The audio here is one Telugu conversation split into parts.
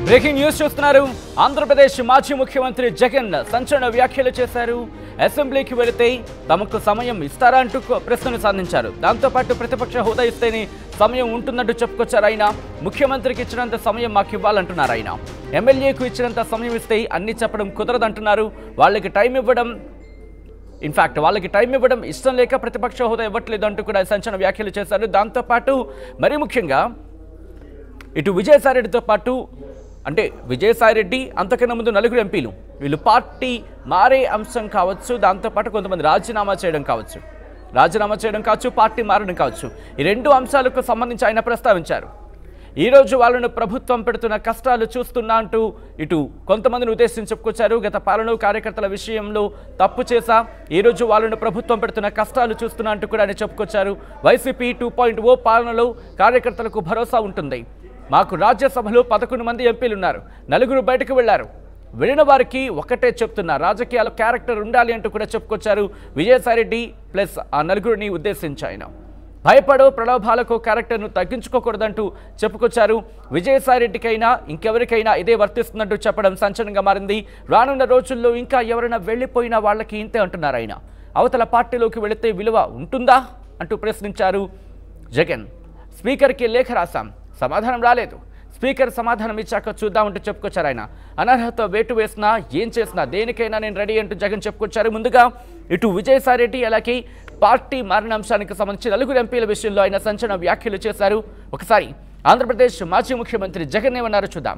బ్రేకింగ్ న్యూస్ చూస్తున్నారు. ఆంధ్రప్రదేశ్ మాజీ ముఖ్యమంత్రి జగన్ సంచలన వ్యాఖ్యలు చేశారు. అసెంబ్లీకి వెళితే తమకు సమయం ఇస్తారా అంటూ ప్రశ్నలు సంధించారు. దాంతోపాటు ప్రతిపక్ష హోదా ఇస్తేనే సమయం ఉంటుందంటూ చెప్పుకొచ్చారు. ఆయన ముఖ్యమంత్రికి ఇచ్చినంత సమయం మాకు ఇవ్వాలంటున్నారు. ఆయన ఎమ్మెల్యేకు ఇచ్చినంత సమయం ఇస్తే అన్ని చెప్పడం కుదరదంటున్నారు. వాళ్ళకి టైం ఇవ్వడం ఇష్టం లేక ప్రతిపక్ష హోదా ఇవ్వట్లేదు అంటూ కూడా సంచలన వ్యాఖ్యలు చేశారు. దాంతోపాటు మరీ ముఖ్యంగా ఇటు విజయసాయిరెడ్డితో పాటు అంటే విజయసాయిరెడ్డి అంతకన్నా ముందు నలుగురు ఎంపీలు వీళ్ళు పార్టీ మారే అంశం కావచ్చు, దాంతోపాటు కొంతమంది రాజీనామా చేయడం కావచ్చు, పార్టీ మారడం కావచ్చు, ఈ రెండు అంశాలకు సంబంధించి ఆయన ప్రస్తావించారు. ఈరోజు వాళ్ళను ప్రభుత్వం పెడుతున్న కష్టాలు చూస్తున్నా అంటూ ఇటు కొంతమందిని ఉద్దేశించి చెప్పుకొచ్చారు. గత పాలన కార్యకర్తల విషయంలో తప్పు చేశా, ఈరోజు వాళ్ళను ప్రభుత్వం పెడుతున్న కష్టాలు చూస్తున్నా అంటూ కూడా ఆయన చెప్పుకొచ్చారు. వైసీపీ 2.0 పాలనలో కార్యకర్తలకు భరోసా ఉంటుంది. మాకు రాజ్యసభలో 11 మంది ఎంపీలు ఉన్నారు, 4 బయటకు వెళ్లారు. వెళ్ళిన వారికి ఒకటే చెప్తున్నా, రాజకీయాల క్యారెక్టర్ ఉండాలి అంటూ కూడా చెప్పుకొచ్చారు. విజయసాయిరెడ్డి ప్లస్ ఆ 4గురిని ఉద్దేశించి ఆయన భయపడో ప్రలోభాలకు క్యారెక్టర్ను తగ్గించుకోకూడదంటూ చెప్పుకొచ్చారు. విజయసాయిరెడ్డికైనా ఇంకెవరికైనా ఇదే వర్తిస్తుందంటూ చెప్పడం సంచలనంగా మారింది. రానున్న రోజుల్లో ఇంకా ఎవరైనా వెళ్ళిపోయినా వాళ్ళకి ఇంతే అంటున్నారు ఆయన. అవతల పార్టీలోకి వెళితే విలువ ఉంటుందా అంటూ ప్రశ్నించారు జగన్. స్పీకర్కి లేఖ రాశాం, సమాధానం రాలేదు. స్పీకర్ సమాధానం ఇచ్చాక చూద్దామంటూ చెప్పుకొచ్చారు ఆయన. అనర్హత వేటు వేసినా ఏం చేసినా దేనికైనా నేను రెడీ అంటూ జగన్ చెప్పుకొచ్చారు. ముందుగా ఇటు విజయసాయిరెడ్డి అలాగే పార్టీ మారిన అంశానికి సంబంధించి 4 ఎంపీల విషయంలో ఆయన సంచలన వ్యాఖ్యలు చేశారు. ఒకసారి ఆంధ్రప్రదేశ్ మాజీ ముఖ్యమంత్రి జగన్ ఏమన్నారో చూద్దాం.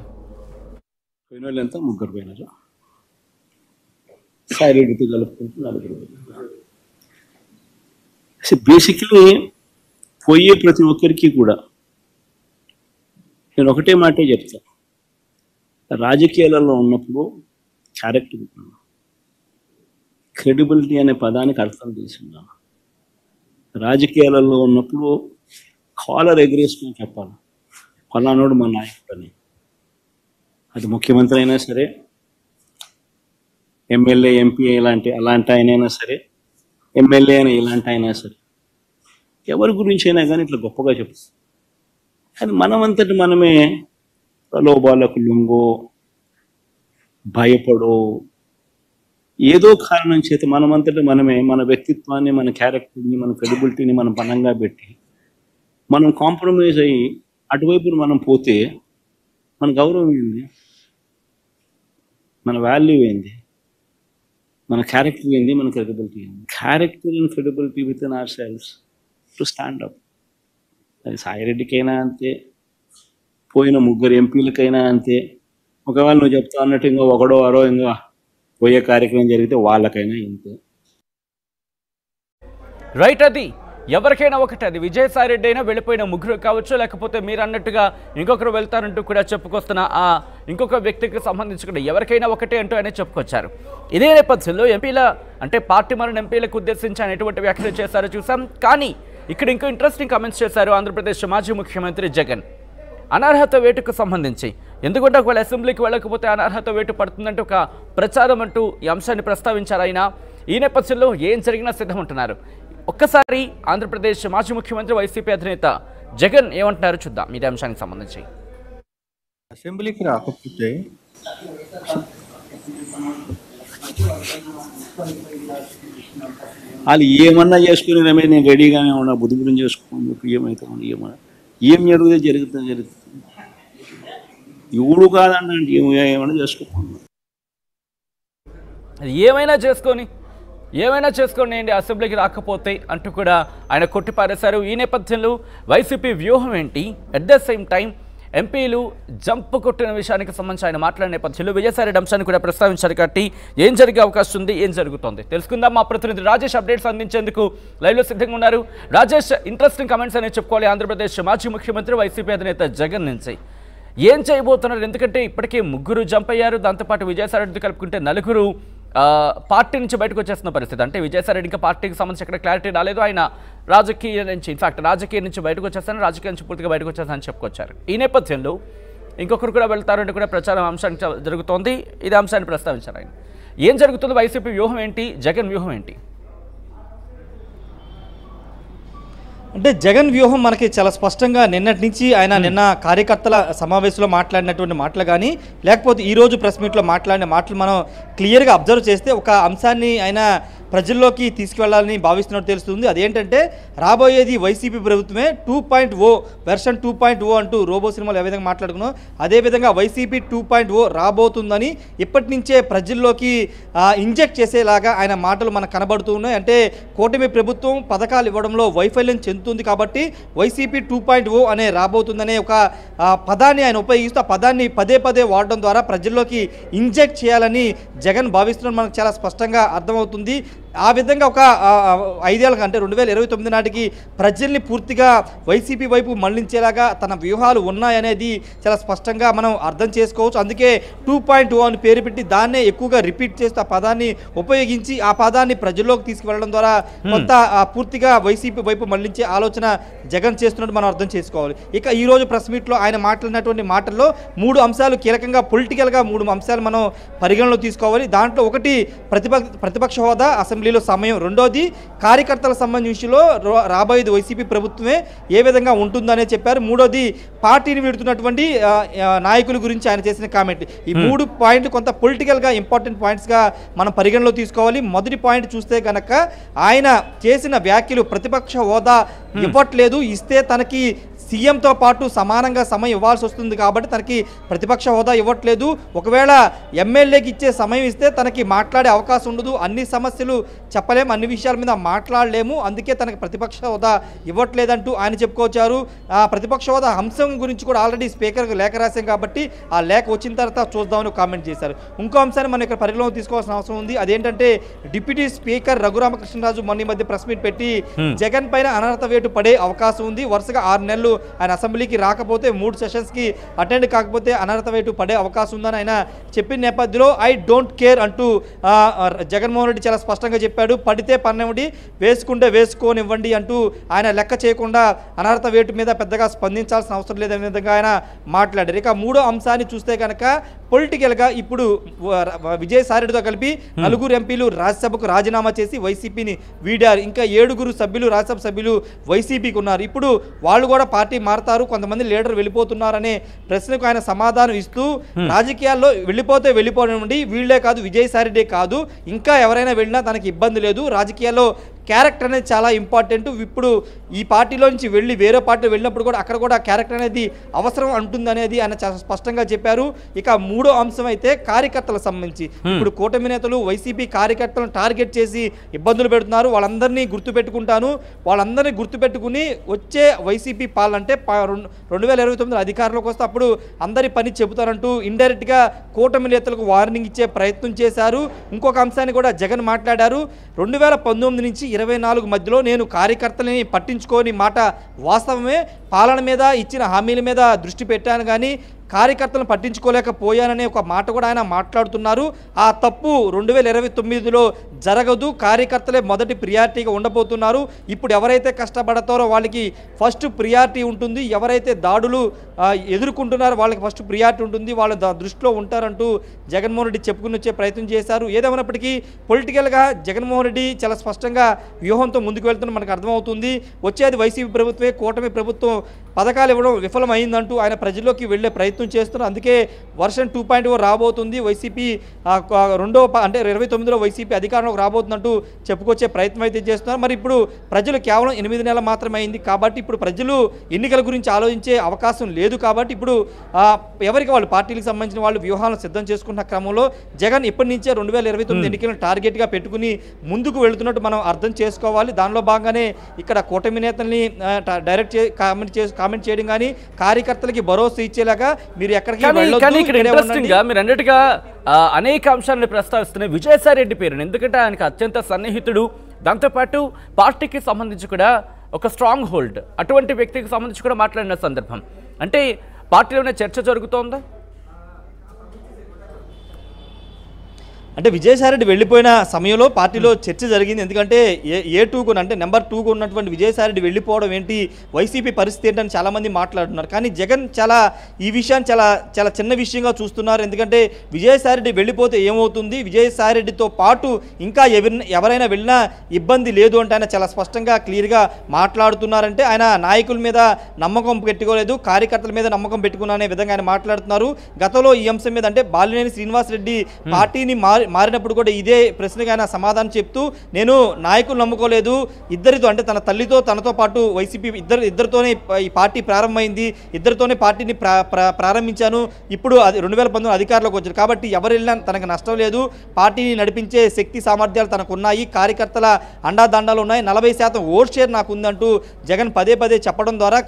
బేసిక్లీ పోయే ప్రతి ఒక్కరికి కూడా నేను ఒకటే మాటే చెప్తా, రాజకీయాలలో ఉన్నప్పుడు క్యారెక్టర్ క్రెడిబిలిటీ అనే పదానికి అర్థం తీసుకున్నాను. రాజకీయాలలో ఉన్నప్పుడు కాలర్ ఎగరేసుకుని చెప్పాలి, ఫలానోడు మా నాయకుడు అని. అది ముఖ్యమంత్రి అయినా సరే, ఎమ్మెల్యే ఎంపీ అలాంటి ఆయనైనా సరే, ఎమ్మెల్యే అయినా ఇలాంటి అయినా సరే, ఎవరి గురించి అయినా కానీ ఇట్లా గొప్పగా చెప్తాం. కానీ మనమంతటి మనమే ప్రలోభాలకు లొంగో, భయపడో, ఏదో కారణం చేత మనమంతటి మనమే మన వ్యక్తిత్వాన్ని, మన క్యారెక్టర్ని, మన క్రెడిబిలిటీని మనం పనంగా పెట్టి మనం కాంప్రమైజ్ అయ్యి అటువైపు మనం పోతే మన గౌరవం ఏంది, మన వాల్యూ ఏంది, మన క్యారెక్టర్ ఏంది, మన క్రెడిబిలిటీ ఏంది? Character and credibility with in our selves to stand up. అది సాయిరెడ్డికైనా అంతే, పోయిన 3 ఎంపీలకైనా అంతే. ఒకవేళ నువ్వు చెప్తా అన్నట్టు ఇంకా ఒకడో అరో ఇంకా పోయే కార్యక్రమం జరిగితే వాళ్ళకైనా ఇంతే. రైట్, అది ఎవరికైనా ఒకటి. అది విజయసాయిరెడ్డి అయినా వెళ్ళిపోయిన 3 కావచ్చు, లేకపోతే మీరు అన్నట్టుగా ఇంకొకరు వెళ్తారంటూ కూడా చెప్పుకొస్తున్న ఆ ఇంకొక వ్యక్తికి సంబంధించి కూడా ఎవరికైనా ఒకటే అంటూ ఆయన చెప్పుకొచ్చారు. ఇదే నేపథ్యంలో ఎంపీల అంటే పార్టీ మారిన ఎంపీలకు ఉద్దేశించి ఆయన ఎటువంటి వ్యాఖ్యలు చేశారో చూసాం. కానీ ఇక్కడ ఇంకో ఇంట్రెస్టింగ్ కామెంట్స్ చేశారు ఆంధ్రప్రదేశ్ మాజీ ముఖ్యమంత్రి జగన్. అనర్హత వేటుకు సంబంధించి ఎందుకంటే ఒకవేళ అసెంబ్లీకి వెళ్ళకపోతే అనర్హత వేటు పడుతుందంటే ఒక ప్రచారం అంటూ ఈ అంశాన్ని ప్రస్తావించారు ఆయన. ఈ నేపథ్యంలో ఏం జరిగినా సిద్ధమంటున్నారు. ఒక్కసారి ఆంధ్రప్రదేశ్ మాజీ ముఖ్యమంత్రి వైసీపీ అధినేత జగన్ ఏమంటున్నారో చూద్దాం. ఇదే అంశానికి సంబంధించి. అసెంబ్లీకి రాకపోతే వాళ్ళు ఏమన్నా చేసుకుని రమేష్ నేను రెడీగానే ఉన్నా, బుద్ధి గురించి చేసుకోండి, ఏమవుతామని ఏం జరుగుతుంది. ఎవడు కాదన్న ఏమైనా చేసుకోండి, ఏమైనా చేసుకోండి అండి అసెంబ్లీకి రాకపోతే అంటూ కూడా ఆయన కొట్టిపారేశారు. ఈ నేపథ్యంలో వైసీపీ వ్యూహం ఏంటి, అట్ ద సేమ్ టైం ఎంపీలు జంప్ కొట్టిన విషయానికి సంబంధించి ఆయన మాట్లాడిన నేపథ్యంలో విజయసాయిరెడ్డి అంశాన్ని కూడా ప్రస్తావించారు. కాబట్టి ఏం జరిగే అవకాశం ఉంది, ఏం జరుగుతోంది తెలుసుకుందాం. మా ప్రతినిధి రాజేష్ అప్డేట్స్ అందించేందుకు లైవ్లో సిద్ధంగా ఉన్నారు. రాజేష్, ఇంట్రెస్టింగ్ కమెంట్స్ అనేది చెప్పుకోవాలి ఆంధ్రప్రదేశ్ మాజీ ముఖ్యమంత్రి వైసీపీ అధినేత జగన్ నుంచి. ఏం చేయబోతున్నారు? ఎందుకంటే ఇప్పటికే 3 జంప్ అయ్యారు, దాంతోపాటు విజయసాయిరెడ్డి కలుపుకుంటే 4 పార్టీ నుంచి బయటకు వచ్చేస్తున్న పరిస్థితి. అంటే విజయసాయిరెడ్డి ఇంకా పార్టీకి సంబంధించి ఎక్కడ క్లారిటీ రాలేదు. ఆయన రాజకీయం నుంచి బయటకు వచ్చేస్తాను, రాజకీయం నుంచి పూర్తిగా బయటకు వచ్చేస్తానని చెప్పుకొచ్చారు. ఈ నేపథ్యంలో ఇంకొకరు కూడా వెళ్తారంటే కూడా ప్రచారం అంశానికి జరుగుతోంది. ఇదే అంశాన్ని ప్రస్తావించారు ఆయన. ఏం జరుగుతుంది, వైసీపీ వ్యూహం ఏంటి, జగన్ వ్యూహం ఏంటి? అంటే జగన్ వ్యూహం మనకి చాలా స్పష్టంగా నిన్నటి నుంచి ఆయన నిన్న కార్యకర్తల సమావేశంలో మాట్లాడినటువంటి మాటలు కానీ లేకపోతే ఈరోజు ప్రెస్ మీట్లో మాట్లాడిన మాటలు మనం క్లియర్గా అబ్జర్వ్ చేస్తే ఒక అంశాన్ని ఆయన ప్రజల్లోకి తీసుకువెళ్లాలని భావిస్తున్నట్టు తెలుస్తుంది. అదేంటంటే రాబోయేది వైసీపీ ప్రభుత్వమే 2.0 వెర్షన్ 2.0 అంటూ రోబో సినిమాలు ఏ విధంగా మాట్లాడుకున్నాం అదేవిధంగా వైసీపీ 2.0 రాబోతుందని ఇప్పటి నుంచే ప్రజల్లోకి ఇంజెక్ట్ చేసేలాగా ఆయన మాటలు మనకు కనబడుతూ ఉన్నాయి. అంటే కూటమి ప్రభుత్వం పథకాలు ఇవ్వడంలో వైఫల్యం చెందుతుంది కాబట్టి వైసీపీ 2.0 అనే రాబోతుందనే ఒక పదాన్ని ఆయన ఉపయోగిస్తూ ఆ పదాన్ని పదే పదే వాడడం ద్వారా ప్రజల్లోకి ఇంజెక్ట్ చేయాలని జగన్ భావిస్తున్నది మనకు చాలా స్పష్టంగా అర్థమవుతుంది. ఆ విధంగా ఒక 5 ఏళ్ళకి అంటే 2029 నాటికి ప్రజల్ని పూర్తిగా వైసీపీ వైపు మళ్లించేలాగా తన వ్యూహాలు ఉన్నాయనేది చాలా స్పష్టంగా మనం అర్థం చేసుకోవచ్చు. అందుకే 2.0 అని పేరు పెట్టి దాన్నే ఎక్కువగా రిపీట్ చేస్తూ ఆ పదాన్ని ఉపయోగించి ఆ పదాన్ని ప్రజల్లోకి తీసుకువెళ్ళడం ద్వారా కొంత పూర్తిగా వైసీపీ వైపు మళ్లించే ఆలోచన జగన్ చేస్తున్నట్టు మనం అర్థం చేసుకోవాలి. ఇక ఈరోజు ప్రెస్ మీట్లో ఆయన మాట్లాడినటువంటి మాటల్లో 3 అంశాలు కీలకంగా పొలిటికల్గా 3 అంశాలు మనం పరిగణలో తీసుకోవాలి. దాంట్లో ఒకటి ప్రతిపక్ష హోదా అసెంబ్లీలో సమయం, రెండోది కార్యకర్తల సంబంధించిలో రాబోయేది వైసీపీ ప్రభుత్వమే ఏ విధంగా ఉంటుందనే చెప్పారు, మూడోది పార్టీని వీడుతున్నటువంటి నాయకుల గురించి ఆయన చేసిన కామెంట్. ఈ 3 పాయింట్లు కొంత పొలిటికల్గా ఇంపార్టెంట్ పాయింట్స్గా మనం పరిగణలో తీసుకోవాలి. మొదటి పాయింట్ చూస్తే కనుక ఆయన చేసిన వ్యాఖ్యలు ప్రతిపక్ష హోదా ఇవ్వట్లేదు, ఇస్తే తనకి సీఎంతో పాటు సమానంగా సమయం ఇవ్వాల్సి వస్తుంది కాబట్టి తనకి ప్రతిపక్ష హోదా ఇవ్వట్లేదు, ఒకవేళ ఎమ్మెల్యేకి ఇచ్చే సమయం ఇస్తే తనకి మాట్లాడే అవకాశం ఉండదు, అన్ని సమస్యలు చెప్పలేము, అన్ని విషయాల మీద మాట్లాడలేము, అందుకే తనకి ప్రతిపక్ష హోదా ఇవ్వట్లేదంటూ ఆయన చెప్పుకొచ్చారు. ఆ ప్రతిపక్ష హోదా అంశం గురించి కూడా ఆల్రెడీ స్పీకర్కి లేఖ రాశాం కాబట్టి ఆ లేఖ వచ్చిన తర్వాత చూద్దామని కామెంట్ చేశారు. ఇంకో అంశాన్ని మనం ఇక్కడ పరిగణలోకి తీసుకోవాల్సిన అవసరం ఉంది. అదేంటంటే డిప్యూటీ స్పీకర్ రఘురామకృష్ణరాజు మొన్న మధ్య ప్రెస్ మీట్ పెట్టి జగన్ పైన అనర్హత వేటు పడే అవకాశం ఉంది, వరుసగా 6 నెలలు ఆయన అసెంబ్లీకి రాకపోతే 3 సెషన్స్కి అటెండ్ కాకపోతే అనర్హత వేటు పడే అవకాశం ఉందని ఆయన చెప్పిన నేపథ్యంలో ఐ డోంట్ కేర్ అంటూ జగన్మోహన్ రెడ్డి చాలా స్పష్టంగా చెప్పాడు. పడితే పన్నివ్వండి, వేసుకుంటే వేసుకోనివ్వండి అంటూ ఆయన లెక్క చేయకుండా అనర్హత వేటు మీద పెద్దగా స్పందించాల్సిన అవసరం లేదనే విధంగా ఆయన మాట్లాడారు. ఇక 3వ అంశాన్ని చూస్తే కనుక పొలిటికల్గా ఇప్పుడు విజయసాయిరెడ్డితో కలిపి 4 ఎంపీలు రాజ్యసభకు రాజీనామా చేసి వైసీపీని వీడారు. ఇంకా 7 సభ్యులు రాజ్యసభ సభ్యులు వైసీపీకి ఉన్నారు. ఇప్పుడు వాళ్ళు కూడా పార్టీ మారుతారు, కొంతమంది లీడర్ వెళ్ళిపోతున్నారనే ప్రశ్నకు ఆయన సమాధానం ఇస్తూ రాజకీయాల్లో వెళ్ళిపోనివ్వండి, వీళ్లే కాదు విజయసాయిరెడ్డి కాదు ఇంకా ఎవరైనా వెళ్ళినా తనకి ఇబ్బంది లేదు, రాజకీయాల్లో క్యారెక్టర్ అనేది చాలా ఇంపార్టెంట్, ఇప్పుడు ఈ పార్టీలో నుంచి వెళ్ళి వేరే పార్టీ వెళ్ళినప్పుడు కూడా అక్కడ కూడా క్యారెక్టర్ అనేది అవసరం అంటుంది అనేది ఆయన చాలా స్పష్టంగా చెప్పారు. ఇక 3వ అంశం అయితే కార్యకర్తలకు సంబంధించి ఇప్పుడు కూటమి నేతలు వైసీపీ కార్యకర్తలను టార్గెట్ చేసి ఇబ్బందులు పెడుతున్నారు, వాళ్ళందరినీ గుర్తుపెట్టుకుని వచ్చే వైసీపీ పాలన అంటే 2029 అధికారంలోకి వస్తే అప్పుడు అందరి పని చెబుతారంటూ ఇండైరెక్ట్గా కూటమి నేతలకు వార్నింగ్ ఇచ్చే ప్రయత్నం చేశారు. ఇంకొక అంశాన్ని కూడా జగన్ మాట్లాడారు, 2019 నుంచి 24 మధ్యలో నేను కార్యకర్తలని పట్టించుకోని మాట వాస్తవమే, పాలన మీద ఇచ్చిన హామీల మీద దృష్టి పెట్టాను కానీ కార్యకర్తలను పట్టించుకోలేకపోయాననే ఒక మాట కూడా ఆయన మాట్లాడుతున్నారు. ఆ తప్పు 2029లో జరగదు, కార్యకర్తలే మొదటి ప్రియారిటీగా ఉండబోతున్నారు, ఇప్పుడు ఎవరైతే కష్టపడతారో వాళ్ళకి ఫస్ట్ ప్రియారిటీ ఉంటుంది, ఎవరైతే దాడులు ఎదుర్కొంటున్నారో వాళ్ళకి ఫస్ట్ ప్రియారిటీ ఉంటుంది, వాళ్ళ దృష్టిలో ఉంటారంటూ జగన్మోహన్ రెడ్డి చెప్పుకుని వచ్చే ప్రయత్నం చేశారు. ఏదేమైనప్పటికీ పొలిటికల్గా జగన్మోహన్ రెడ్డి చాలా స్పష్టంగా వ్యూహంతో ముందుకు వెళ్తున్న మనకు అర్థమవుతుంది. వచ్చేది వైసీపీ ప్రభుత్వమే, కూటమి ప్రభుత్వం పథకాలు ఇవ్వడం విఫలమైందంటూ ఆయన ప్రజల్లోకి వెళ్లే ప్రయత్నం చేస్తున్నారు. అందుకే వర్షన్ 2.0 రాబోతుంది, వైసీపీ అంటే 29లో వైసీపీ అధికారంలోకి రాబోతుందంటూ చెప్పుకొచ్చే ప్రయత్నం అయితే చేస్తున్నారు. మరి ఇప్పుడు ప్రజలు కేవలం 8 నెలలు మాత్రమే అయింది కాబట్టి ఇప్పుడు ప్రజలు ఎన్నికల గురించి ఆలోచించే అవకాశం లేదు కాబట్టి ఇప్పుడు ఎవరికి వాళ్ళు పార్టీలకు సంబంధించిన వాళ్ళు వ్యూహాలను సిద్ధం చేసుకున్న క్రమంలో జగన్ ఇప్పటి నుంచే 2029 ఎన్నికలను టార్గెట్గా పెట్టుకుని ముందుకు వెళుతున్నట్టు మనం అర్థం చేసుకోవాలి. దానిలో భాగంగానే ఇక్కడ కూటమి నేతల్ని డైరెక్ట్ కామెంట్ చేయడం కానీ కార్యకర్తలకి భరోసా ఇచ్చేలాగా మీరు ఎక్కడికి మీరు అన్నట్టుగా అనేక అంశాలను ప్రస్తావిస్తున్నాయి విజయసాయిరెడ్డి పేరును, ఎందుకంటే ఆయనకు అత్యంత సన్నిహితుడు, దాంతోపాటు పార్టీకి సంబంధించి కూడా ఒక స్ట్రాంగ్ హోల్డ్, అటువంటి వ్యక్తికి సంబంధించి కూడా మాట్లాడిన సందర్భం అంటే పార్టీలోనే చర్చ జరుగుతోందా? అంటే విజయసాయిరెడ్డి వెళ్ళిపోయిన సమయంలో పార్టీలో చర్చ జరిగింది. ఎందుకంటే ఏ2కు అంటే నెంబర్ 2కు ఉన్నటువంటి విజయసాయిరెడ్డి వెళ్ళిపోవడం ఏంటి, వైసీపీ పరిస్థితి ఏంటని చాలామంది మాట్లాడుతున్నారు. కానీ జగన్ ఈ విషయాన్ని చాలా చిన్న విషయంగా చూస్తున్నారు. ఎందుకంటే విజయసాయిరెడ్డి వెళ్ళిపోతే ఏమవుతుంది, విజయసాయిరెడ్డితో పాటు ఇంకా ఎవరైనా వెళ్ళినా ఇబ్బంది లేదు అంటే ఆయన చాలా స్పష్టంగా క్లియర్గా మాట్లాడుతున్నారంటే ఆయన నాయకుల మీద నమ్మకం పెట్టుకోలేదు, కార్యకర్తల మీద నమ్మకం పెట్టుకున్నానే విధంగా ఆయన మాట్లాడుతున్నారు. గతంలో ఈ అంశం మీద అంటే బాలినేని శ్రీనివాసరెడ్డి పార్టీని మారినప్పుడు కూడా ఇదే ప్రశ్నగా ఆయన సమాధానం చెప్తూ, నేను నాయకులు నమ్ముకోలేదు, ఇద్దరితో అంటే తన తల్లితో తనతో పాటు వైసీపీ ఇద్దరితోనే ఈ పార్టీ ప్రారంభమైంది, ఇద్దరితోనే పార్టీని ప్రారంభించాను, ఇప్పుడు అది 2019 అధికారంలోకి వచ్చారు కాబట్టి ఎవరు వెళ్ళినా తనకు నష్టం లేదు, పార్టీని నడిపించే శక్తి సామర్థ్యాలు తనకు ఉన్నాయి, కార్యకర్తల అండాదండాలు ఉన్నాయి, 40% ఓట్ షేర్ నాకు ఉందంటూ జగన్ పదే చెప్పడం ద్వారా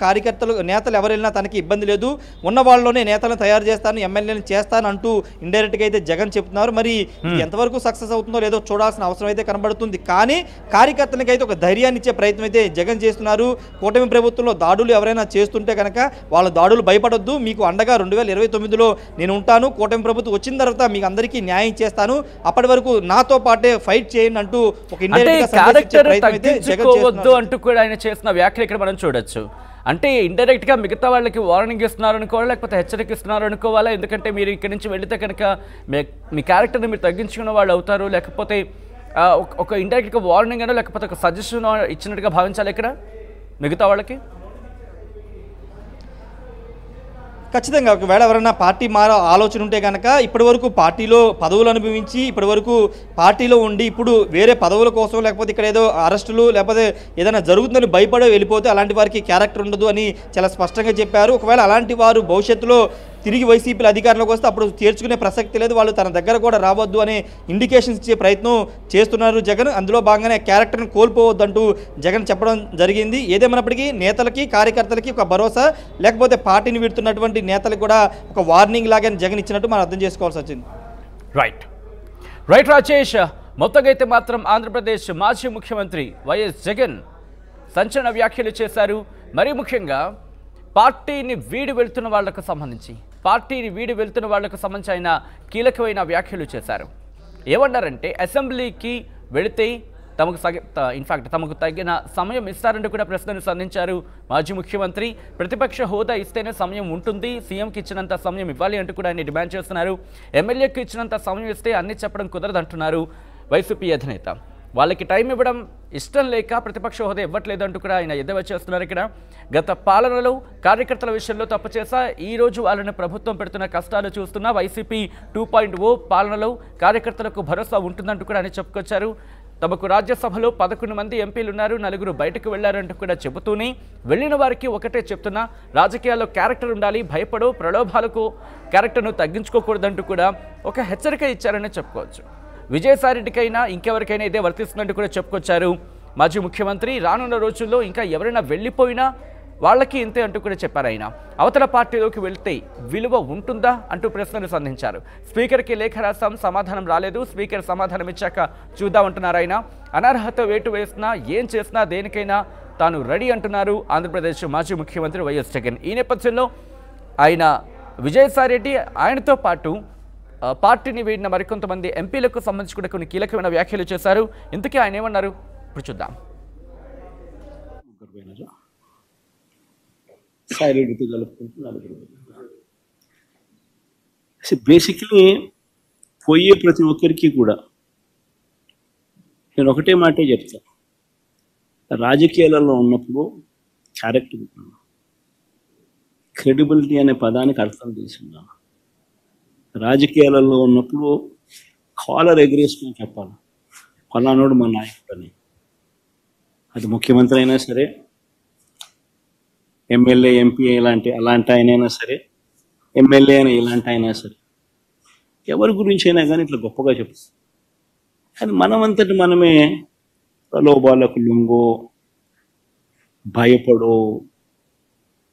నేతలు ఎవరు వెళ్ళినా తనకి ఇబ్బంది లేదు, ఉన్న వాళ్ళలోనే నేతలను తయారు చేస్తాను, ఎమ్మెల్యేలను చేస్తాను అంటూ ఇండైరెక్ట్గా అయితే జగన్ చెప్తున్నారు. మరి ఎంతవరకు సక్సెస్ అవుతుందో లేదో చూడాల్సిన అవసరం అయితే కనబడుతుంది. కానీ కార్యకర్తలకు అయితే ఒక ధైర్యాన్ని ఇచ్చే ప్రయత్నం అయితే జగన్ చేస్తున్నారు. కూటమి ప్రభుత్వంలో దాడులు ఎవరైనా చేస్తుంటే కనుక వాళ్ళ దాడులు భయపడొద్దు, మీకు అండగా 2029లో నేను ఉంటాను, కూటమి ప్రభుత్వం వచ్చిన తర్వాత మీకు అందరికీ న్యాయం చేస్తాను, అప్పటి వరకు నాతో పాటే ఫైట్ చేయండి అంటూ ఒక అంటూ కూడా ఆయన చేసిన వ్యాఖ్యలు ఇక్కడ మనం చూడొచ్చు. అంటే ఇండైరెక్ట్గా మిగతా వాళ్ళకి వార్నింగ్ ఇస్తున్నారు అనుకోవాలా, లేకపోతే హెచ్చరిక ఇస్తున్నారు అనుకోవాలా? ఎందుకంటే మీరు ఇక్కడి నుంచి వెళితే కనుక మీ క్యారెక్టర్ని మీరు తగ్గించుకున్న వాళ్ళు అవుతారు, లేకపోతే ఒక ఇండైరెక్ట్గా వార్నింగ్ అనో లేకపోతే ఒక సజెషన్ ఇచ్చినట్టుగా భావించాలి ఇక్కడ మిగతా వాళ్ళకి. ఖచ్చితంగా ఒకవేళ ఎవరైనా పార్టీ ఆలోచన ఉంటే కనుక ఇప్పటి వరకు పార్టీలో పదవులు అనుభవించి ఇప్పటి వరకు పార్టీలో ఉండి ఇప్పుడు వేరే పదవుల కోసం లేకపోతే ఇక్కడ ఏదో అరెస్టులు లేకపోతే ఏదైనా జరుగుతుందని భయపడే వెళ్ళిపోతే అలాంటి వారికి క్యారెక్టర్ ఉండదు అని చాలా స్పష్టంగా చెప్పారు. ఒకవేళ అలాంటి వారు భవిష్యత్తులో తిరిగి వైసీపీలో అధికారంలోకి వస్తే అప్పుడు చేర్చుకునే ప్రసక్తి లేదు, వాళ్ళు తన దగ్గర కూడా రావద్దు అనే ఇండికేషన్స్ ఇచ్చే ప్రయత్నం చేస్తున్నారు జగన్. అందులో భాగంగానే క్యారెక్టర్ని కోల్పోవద్దంటూ జగన్ చెప్పడం జరిగింది. ఏదేమైనప్పటికీ నేతలకి కార్యకర్తలకి ఒక భరోసా, లేకపోతే పార్టీని విడుతున్నటువంటి నేతలకు కూడా ఒక వార్నింగ్ లాగా జగన్ ఇచ్చినట్టు మనం అర్థం చేసుకోవాల్సి వచ్చింది. రైట్ రాజేష్, మొత్తంగా అయితే మాత్రం ఆంధ్రప్రదేశ్ మాజీ ముఖ్యమంత్రి వైఎస్ జగన్ సంచలన వ్యాఖ్యలు చేశారు. మరీ ముఖ్యంగా పార్టీని వీడి వెళ్తున్న వాళ్లకు సంబంధించి ఆయన కీలకమైన వ్యాఖ్యలు చేశారు. ఏమన్నారంటే అసెంబ్లీకి వెళితే తమకు తగిన సమయం ఇస్తారంటూ కూడా ప్రశ్నను సంధించారు మాజీ ముఖ్యమంత్రి. ప్రతిపక్ష హోదా ఇస్తేనే సమయం ఉంటుంది, సీఎంకి ఇచ్చినంత సమయం ఇవ్వాలి అంటూ కూడా ఆయన డిమాండ్ చేస్తున్నారు. ఎమ్మెల్యేకి ఇచ్చినంత సమయం ఇస్తే అన్ని చెప్పడం కుదరదంటున్నారు వైసీపీ అధినేత. వాళ్ళకి టైం ఇవ్వడం ఇష్టం లేక ప్రతిపక్ష హోదా ఇవ్వట్లేదు అంటూ కూడా ఆయన ఎద్దేవా చేస్తున్నారు. ఇక్కడ గత పాలనలో కార్యకర్తల విషయంలో తప్పు చేసా ఈరోజు వాళ్ళని ప్రభుత్వం పెడుతున్న కష్టాలు చూస్తున్నా వైసీపీ 2.0 పాలనలో కార్యకర్తలకు భరోసా ఉంటుందంటూ కూడా ఆయన చెప్పుకొచ్చారు. తమకు రాజ్యసభలో 11 మంది ఎంపీలు ఉన్నారు, 4 బయటకు వెళ్లారంటూ కూడా చెబుతూనే వెళ్ళిన వారికి ఒకటే చెప్తున్నా, రాజకీయాల్లో క్యారెక్టర్ ఉండాలి, భయపడో ప్రలోభాలకు క్యారెక్టర్ను తగ్గించుకోకూడదంటూ కూడా ఒక హెచ్చరిక ఇచ్చారని చెప్పుకోవచ్చు. విజయసాయిరెడ్డికైనా ఇంకెవరికైనా ఇదే వర్తిస్తుందంటూ కూడా చెప్పుకొచ్చారు మాజీ ముఖ్యమంత్రి. రానున్న రోజుల్లో ఇంకా ఎవరైనా వెళ్ళిపోయినా వాళ్ళకి ఇంతే అంటూ కూడా చెప్పారు ఆయన. అవతల పార్టీలోకి వెళ్తే విలువ ఉంటుందా అంటూ ప్రశ్నలు సంధించారు. స్పీకర్కి లేఖ రాసాం, సమాధానం రాలేదు, స్పీకర్ సమాధానం ఇచ్చాక చూద్దామంటున్నారు ఆయన. అనర్హత వేటు వేసినా ఏం చేసినా దేనికైనా తాను రెడీ అంటున్నారు ఆంధ్రప్రదేశ్ మాజీ ముఖ్యమంత్రి వైఎస్ జగన్. ఈ నేపథ్యంలో ఆయన విజయసాయిరెడ్డి ఆయనతో పాటు పార్టీని వీడిన మరికొంతమంది ఎంపీలకు సంబంధించి కూడా కొన్ని కీలకమైన వ్యాఖ్యలు చేశారు. ఇంతకీ ఆయన ఏమన్నారు ఇప్పుడు చూద్దాం. బేసిక్లీ పోయే ప్రతి ఒక్కరికి కూడా నేను ఒకటే మాటే చెప్తా, రాజకీయాలలో ఉన్నప్పుడు క్యారెక్టర్, క్రెడిబిలిటీ అనే పదానికి అర్థం తెలిసిందా. రాజకీయాలలో ఉన్నప్పుడు కాలర్ ఎగరేసుకుని చెప్పాలి, ఫలానోడు మా నాయకుడు అని. అది ముఖ్యమంత్రి అయినా సరే, ఎమ్మెల్యే ఎంపీ అలాంటి ఆయనైనా సరే, ఎమ్మెల్యే అయినా ఇలాంటి అయినా సరే, ఎవరి గురించి అయినా కానీ ఇట్లా గొప్పగా చెప్తాం. కానీ మనమంతటి మనమే ప్రలోభాలకు లొంగో, భయపడో,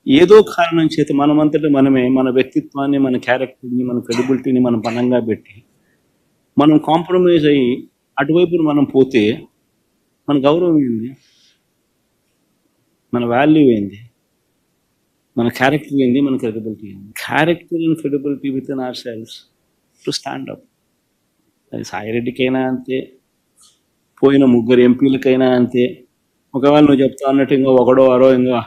ఏదో కారణం చేత మనమంతటి మనమే మన వ్యక్తిత్వాన్ని, మన క్యారెక్టర్ని, మన క్రెడిబిలిటీని మనం బలంగా పెట్టి మనం కాంప్రమైజ్ అయ్యి అటువైపు మనం పోతే మన గౌరవం ఏంది, మన వాల్యూ ఏంది, మన క్యారెక్టర్ ఏంది, మన క్రెడిబిలిటీ ఏంది. Character and credibility with in our selves to stand up. అది సాయిరెడ్డికైనా అంతే, పోయిన 3 ఎంపీలకైనా అంతే. ఒకవేళ నువ్వు చెప్తా అన్నట్టు ఇంకో ఒకడో అరో ఇంకా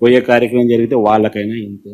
పోయే కార్యక్రమం జరిగితే వాళ్ళకైనా ఇంతే.